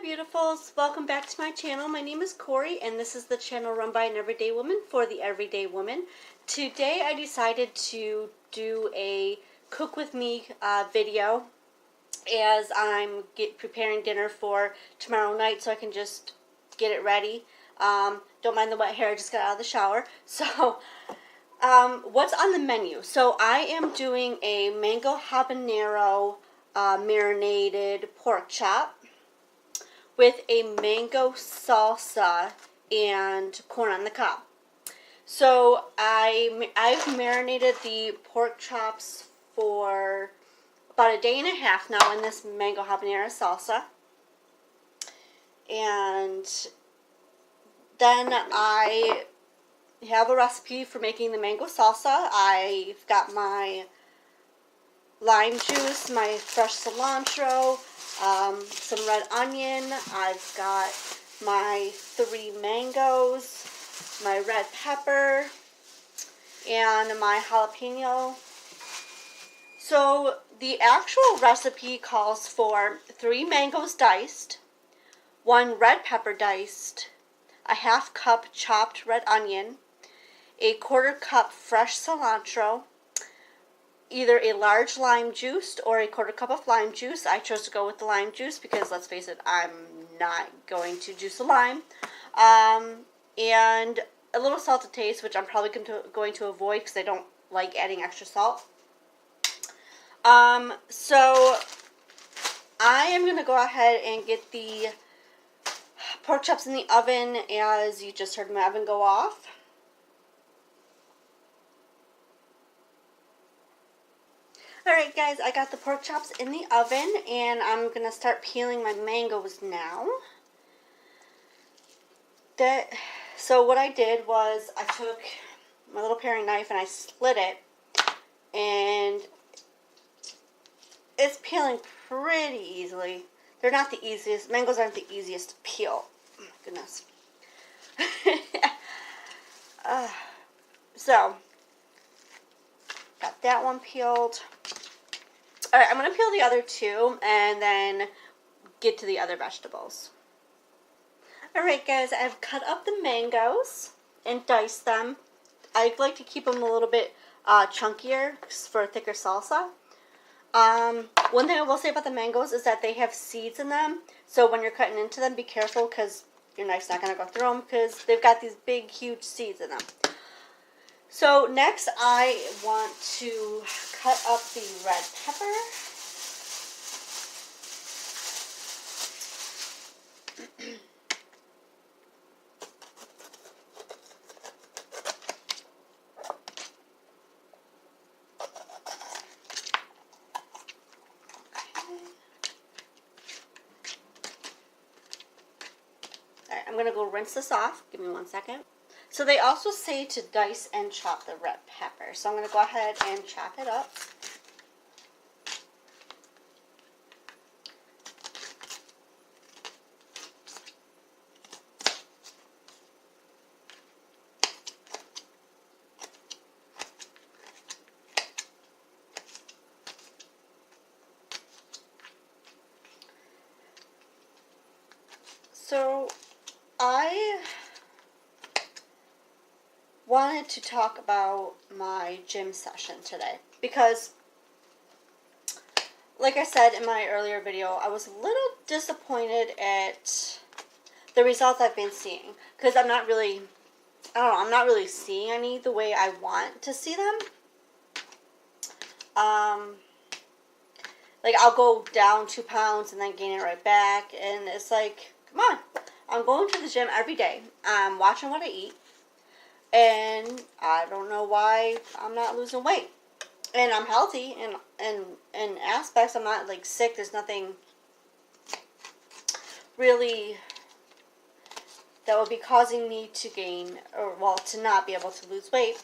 beautifuls, welcome back to my channel. My name is Corey and this is the channel run by an everyday woman for the everyday woman. Today I decided to do a cook with me video as I'm preparing dinner for tomorrow night so I can just get it ready. Don't mind the wet hair, I just got out of the shower. So what's on the menu? So I am doing a mango habanero marinated pork chop with a mango salsa and corn on the cob. So I've marinated the pork chops for about a day and a half now in this mango habanero salsa. And then I have a recipe for making the mango salsa. I've got my lime juice, my fresh cilantro, some red onion. I've got my 3 mangoes, my red pepper, and my jalapeno. So the actual recipe calls for 3 mangoes diced, 1 red pepper diced, a half cup chopped red onion, a 1/4 cup fresh cilantro, either a large lime juice or a 1/4 cup of lime juice. I chose to go with the lime juice because, let's face it, I'm not going to juice a lime. And a little salt to taste, which I'm probably going to avoid because I don't like adding extra salt. So I am going to go ahead and get the pork chops in the oven, as you just heard my oven go off. Alright guys, I got the pork chops in the oven and I'm going to start peeling my mangoes now. So what I did was I took my little paring knife and I slit it, and it's peeling pretty easily. They're not the easiest. Mangoes aren't the easiest to peel. Oh my goodness. So, got that one peeled. Alright, I'm going to peel the other 2 and then get to the other vegetables. Alright guys, I've cut up the mangoes and diced them. I like to keep them a little bit chunkier for a thicker salsa. One thing I will say about the mangoes is that they have seeds in them. So when you're cutting into them, be careful because your knife's not going to go through them because they've got these big, huge seeds in them. So next I want to cut up the red pepper. Alright, I'm going to go rinse this off. Give me 1 second. So they also say to dice and chop the red pepper. So I'm going to go ahead and chop it up. So I wanted to talk about my gym session today because, like I said in my earlier video, I was a little disappointed at the results I've been seeing because I'm not really seeing any the way I want to see them. Like I'll go down 2 pounds and then gain it right back, and it's like, come on, I'm going to the gym every day. I'm watching what I eat. And I don't know why I'm not losing weight. And I'm healthy in aspects. I'm not like sick. There's nothing really that would be causing me to gain, or well, to not be able to lose weight.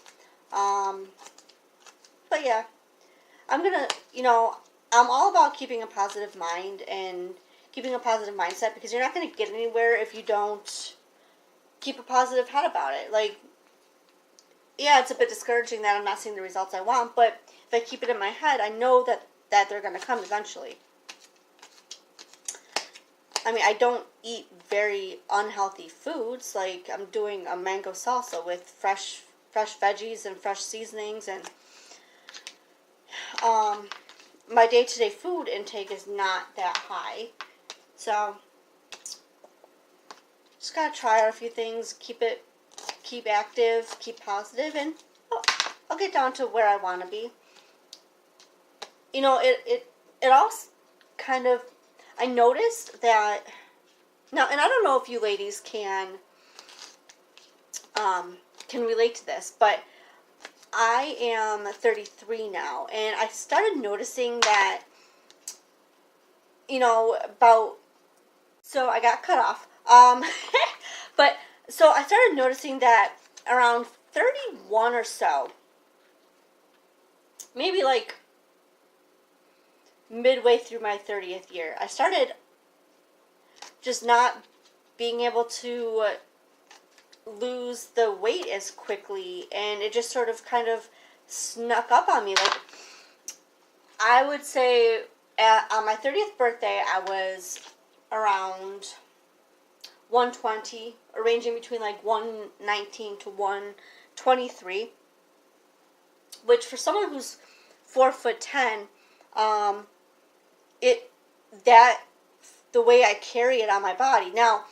But yeah, I'm gonna, I'm all about keeping a positive mind and keeping a positive mindset, because you're not going to get anywhere if you don't keep a positive head about it. Like, yeah, it's a bit discouraging that I'm not seeing the results I want, but if I keep it in my head, I know that they're going to come eventually. I mean, I don't eat very unhealthy foods. Like, I'm doing a mango salsa with fresh veggies and fresh seasonings, and my day-to-day food intake is not that high. So, just gotta try out a few things, keep active, keep positive, and I'll get down to where I want to be. You know, it all kind of, I noticed that, now, and I don't know if you ladies can relate to this, but I am 33 now, and I started noticing that, so I got cut off, but, so I started noticing that around 31 or so, maybe like midway through my 30th year, I started just not being able to lose the weight as quickly, and it just sort of kind of snuck up on me. Like, I would say on my 30th birthday, I was around 120, ranging between like 119 to 123, which for someone who's 4'10", the way I carry it on my body. Now,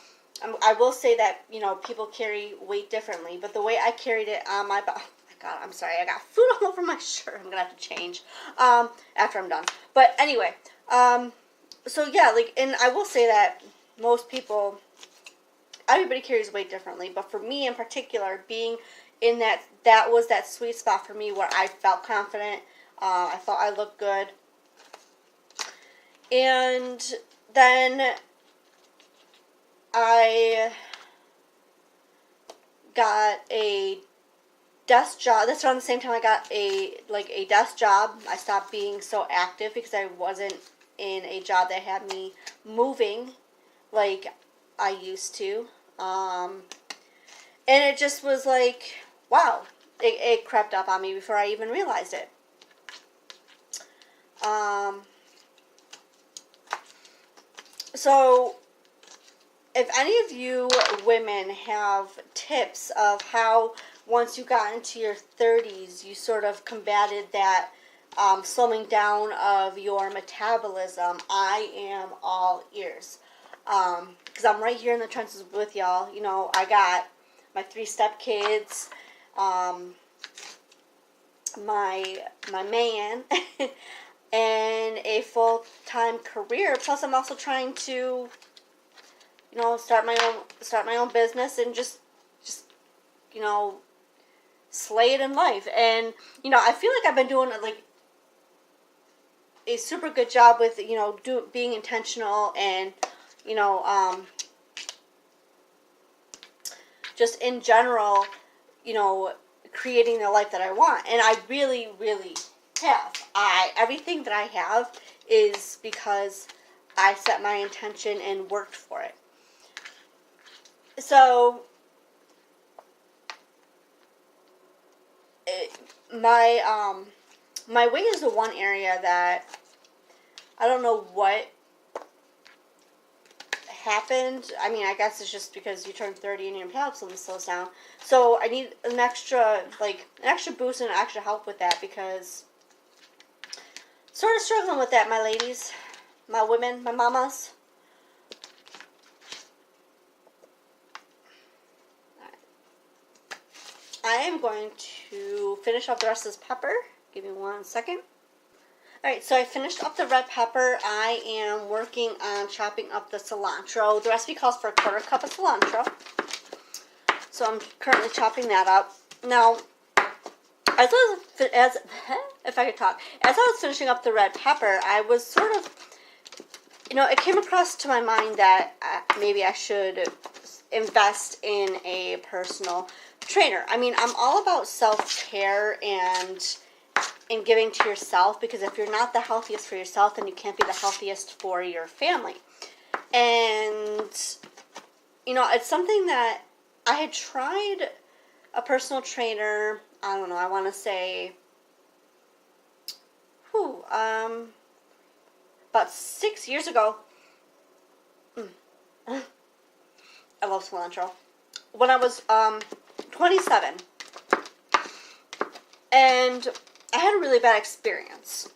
I will say that, people carry weight differently, but the way I carried it on my body, oh my God, I'm sorry, I got food all over my shirt. I'm going to have to change after I'm done. But anyway, so yeah, like, and I will say that most people, everybody carries weight differently, but for me in particular, being in that was that sweet spot for me where I felt confident, I thought I looked good, and then I got a desk job. That's around the same time I got a desk job. I stopped being so active because I wasn't in a job that had me moving like I used to. And it just was like, wow, it crept up on me before I even realized it. So, if any of you women have tips of how, once you got into your 30s, you sort of combated that slowing down of your metabolism, I am all ears. Because I'm right here in the trenches with y'all. I got my 3 stepkids, my man, and a full-time career. Plus, I'm also trying to, start my own business and just slay it in life. And I feel like I've been doing like a super good job with being intentional and just in general, creating the life that I want. And I really, really have. Everything that I have is because I set my intention and worked for it. So, my weight is the one area that I don't know what happened. I mean, I guess it's just because you turn 30 and your metabolism slows down. So I need an extra boost and extra help with that, because sort of struggling with that, my ladies, my women, my mamas. I am going to finish off the rest of this pepper. Give me 1 second. Alright, so I finished up the red pepper. I am working on chopping up the cilantro. The recipe calls for a 1/4 cup of cilantro. So I'm currently chopping that up. Now, as if I could talk, as I was finishing up the red pepper, I was sort of, it came across to my mind that maybe I should invest in a personal trainer. I mean, I'm all about self-care and giving to yourself, because if you're not the healthiest for yourself, then you can't be the healthiest for your family. And, it's something that I had tried a personal trainer, I don't know, I want to say, about 6 years ago. I love cilantro. When I was 27, and I had a really bad experience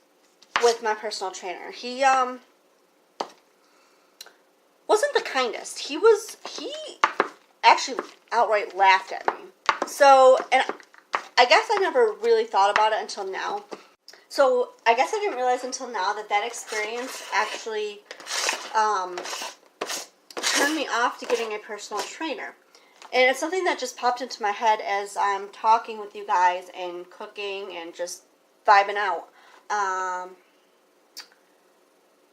with my personal trainer. He wasn't the kindest. He actually outright laughed at me. So, and I guess I never really thought about it until now. So, I guess I didn't realize until now that experience actually turned me off to getting a personal trainer. And it's something that just popped into my head as I'm talking with you guys and cooking and just vibing out.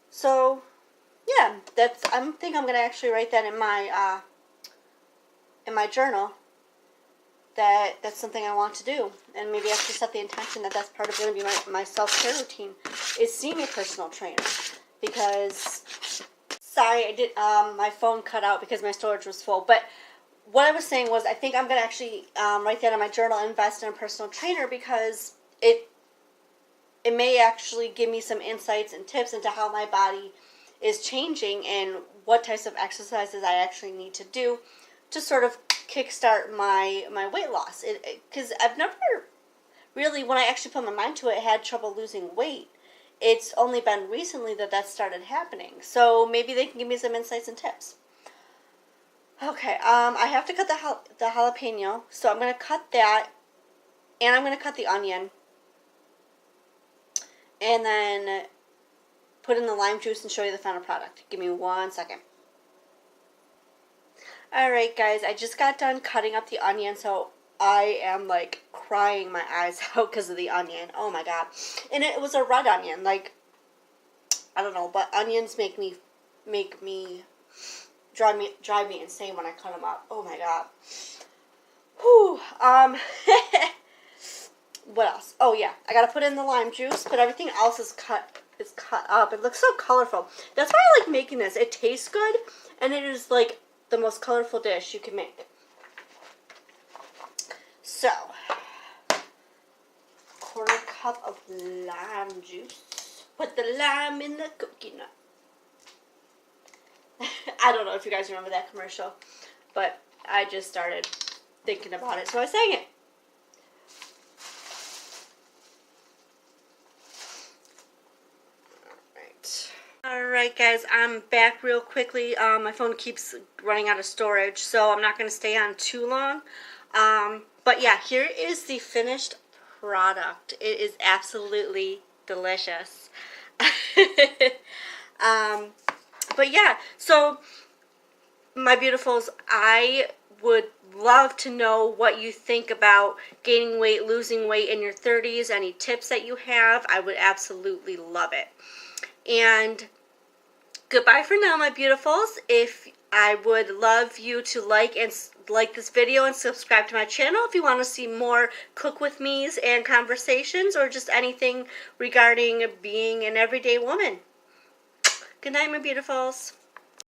So, yeah, I think I'm gonna actually write that in my journal. That's something I want to do, and maybe actually set the intention that that's part of going to be my self-care routine, is seeing a personal trainer. Because, sorry, I did my phone cut out because my storage was full, but what I was saying was I think I'm going to actually write that in my journal and invest in a personal trainer, because it may actually give me some insights and tips into how my body is changing and what types of exercises I actually need to do to sort of kickstart my weight loss. Because I've never really, when I actually put my mind to it, had trouble losing weight. It's only been recently that started happening. So maybe they can give me some insights and tips. Okay, I have to cut the jalapeno, so I'm going to cut that, and I'm going to cut the onion, and then put in the lime juice and show you the final product. Give me 1 second. Alright guys, I just got done cutting up the onion, so I am like crying my eyes out because of the onion. Oh my god. And it was a red onion, like, I don't know, but onions drive me insane when I cut them up. Oh my god. Whew. What else? Oh yeah, I gotta put in the lime juice, but everything else is cut up. It looks so colorful. That's why I like making this. It tastes good, and it is like the most colorful dish you can make. So, 1/4 cup of lime juice. Put the lime in the cookie nut. I don't know if you guys remember that commercial, but I just started thinking about it, so I sang it. Alright guys, I'm back real quickly. My phone keeps running out of storage, so I'm not going to stay on too long. But yeah, here is the finished product. It is absolutely delicious. But yeah, so my beautifuls, I would love to know what you think about gaining weight, losing weight in your 30s. Any tips that you have, I would absolutely love it. And goodbye for now, my beautifuls. I would love you to like this video and subscribe to my channel if you want to see more cook with me's and conversations, or just anything regarding being an everyday woman. Good night, my beautifuls.